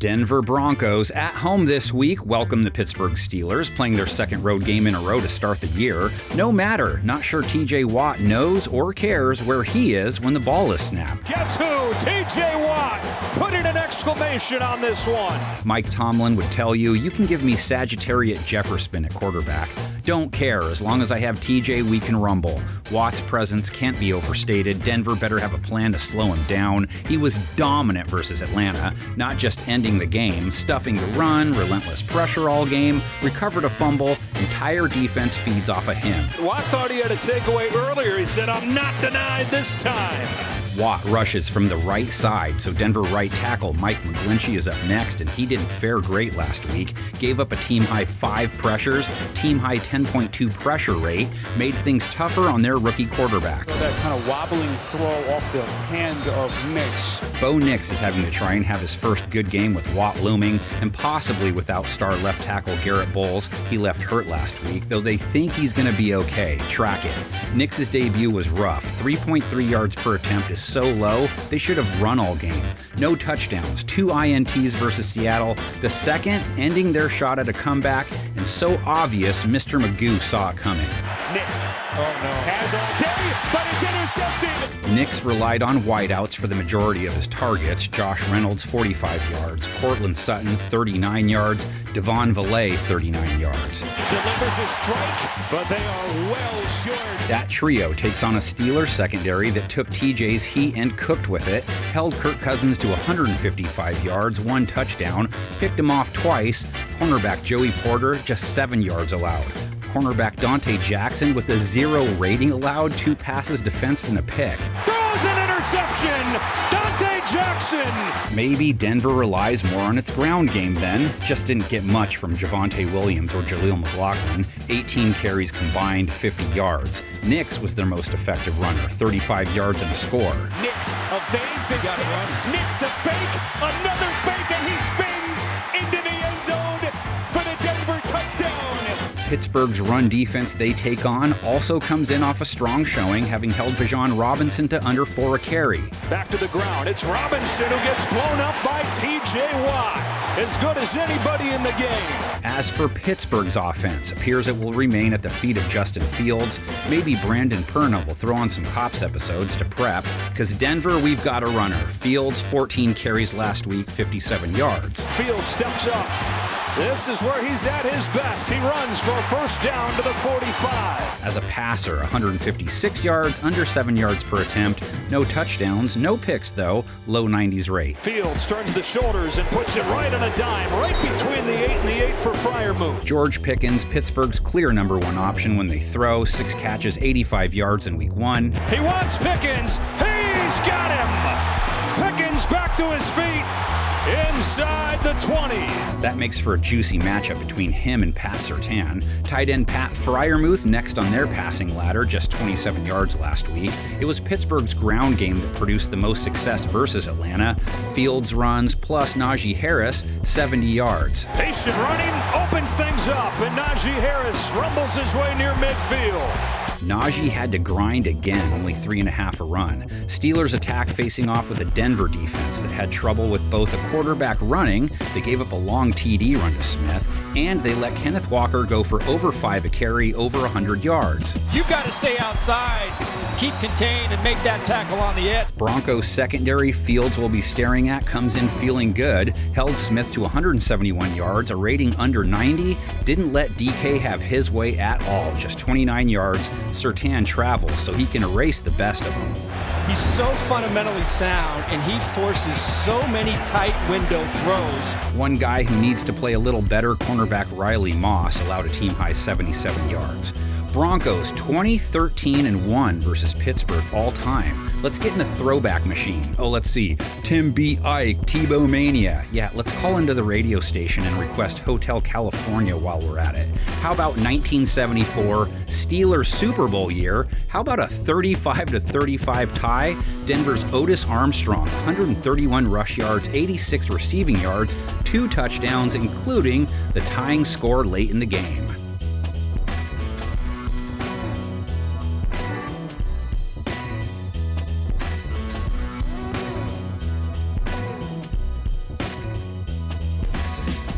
Denver Broncos at home this week welcome the Pittsburgh Steelers, playing their second road game in a row to start the year. No matter, not sure TJ Watt knows or cares where he is when the ball is snapped. Guess who? TJ Watt putting an exclamation on this one. Mike Tomlin would tell you, you can give me Sagittarius Jefferson at quarterback. Don't care, as long as I have TJ, we can rumble. Watt's presence can't be overstated. Denver better have a plan to slow him down. He was dominant versus Atlanta, not just ending the game, stuffing the run, relentless pressure all game, recovered a fumble, entire defense feeds off of him. Watt thought he had a takeaway earlier. He said, I'm not denied this time. Watt rushes from the right side, so Denver right tackle Mike McGlinchey is up next, and he didn't fare great last week. Gave up a team-high 5 pressures, team-high 10.2 pressure rate, made things tougher on their rookie quarterback. So that kind of wobbling throw off the hand of Nix. Bo Nix is having to try and have his first good game with Watt looming, and possibly without star left tackle Garrett Bowles. He left hurt last week, though they think he's going to be okay. Track it. Nix's debut was rough. 3.3 yards per attempt is so low, they should have run all game. No touchdowns, 2 INTs versus Seattle, the second ending their shot at a comeback, and so obvious Mr. Magoo saw it coming. Nix, has all day, but it's intercepted. Nix relied on wideouts for the majority of his targets. Josh Reynolds, 45 yards. Cortland Sutton, 39 yards. Devon Valley, 39 yards. Delivers a strike, but they are well short. That trio takes on a Steelers secondary that took TJ's heat and cooked with it, held Kirk Cousins to 155 yards, 1 touchdown, picked him off twice. Cornerback Joey Porter, just 7 yards allowed. Cornerback Dante Jackson with a 0 rating allowed, 2 passes defensed and a pick. Throws an interception! Dante Jackson! Maybe Denver relies more on its ground game then. Just didn't get much from Javonte Williams or Jaleel McLaughlin. 18 carries combined, 50 yards. Nix was their most effective runner, 35 yards and a score. Nix evades the sack. Nix the fake. Another fake, and he spins into the end zone for the Denver touchdown. Pittsburgh's run defense they take on also comes in off a strong showing, having held Bijan Robinson to under 4 a carry. Back to the ground. It's Robinson who gets blown up by TJ Watt. As good as anybody in the game. As for Pittsburgh's offense, appears it will remain at the feet of Justin Fields. Maybe Brandon Perna will throw on some Cops episodes to prep, because Denver, we've got a runner. Fields, 14 carries last week, 57 yards. Fields steps up. This is where he's at his best. He runs for a first down to the 45. As a passer, 156 yards, under 7 yards per attempt. No touchdowns, no picks though, low 90s rate. Fields turns the shoulders and puts it right on a dime, right between the 8 and the 8 for Freiermuth. George Pickens, Pittsburgh's clear number 1 option when they throw. 6 catches, 85 yards in week 1. He wants Pickens. He's got him. Pickens back to his feet. Inside the 20. That makes for a juicy matchup between him and Pat Surtain. Tight end Pat Freiermuth next on their passing ladder, just 27 yards last week. It was Pittsburgh's ground game that produced the most success versus Atlanta. Fields runs plus Najee Harris, 70 yards. Patient running opens things up, and Najee Harris rumbles his way near midfield. Najee had to grind again, only 3.5 a run. Steelers attack facing off with a Denver defense that had trouble with both a quarterback running, they gave up a long TD run to Smith, and they let Kenneth Walker go for over 5 a carry, over 100 yards. You've got to stay outside, keep contained, and make that tackle on the edge. Broncos secondary Fields will be staring at comes in feeling good, held Smith to 171 yards, a rating under 90, didn't let DK have his way at all, just 29 yards. Surtain travels so he can erase the best of them. He's so fundamentally sound, and he forces so many tight window throws. One guy who needs to play a little better, cornerback Riley Moss, allowed a team-high 77 yards. Broncos 20-13-1 versus Pittsburgh all time. Let's get in a throwback machine. Oh, let's see. Tim B. Ike, Tebow Mania. Yeah, let's call into the radio station and request Hotel California while we're at it. How about 1974 Steelers Super Bowl year? How about a 35-35 tie? Denver's Otis Armstrong, 131 rush yards, 86 receiving yards, 2 touchdowns, including the tying score late in the game.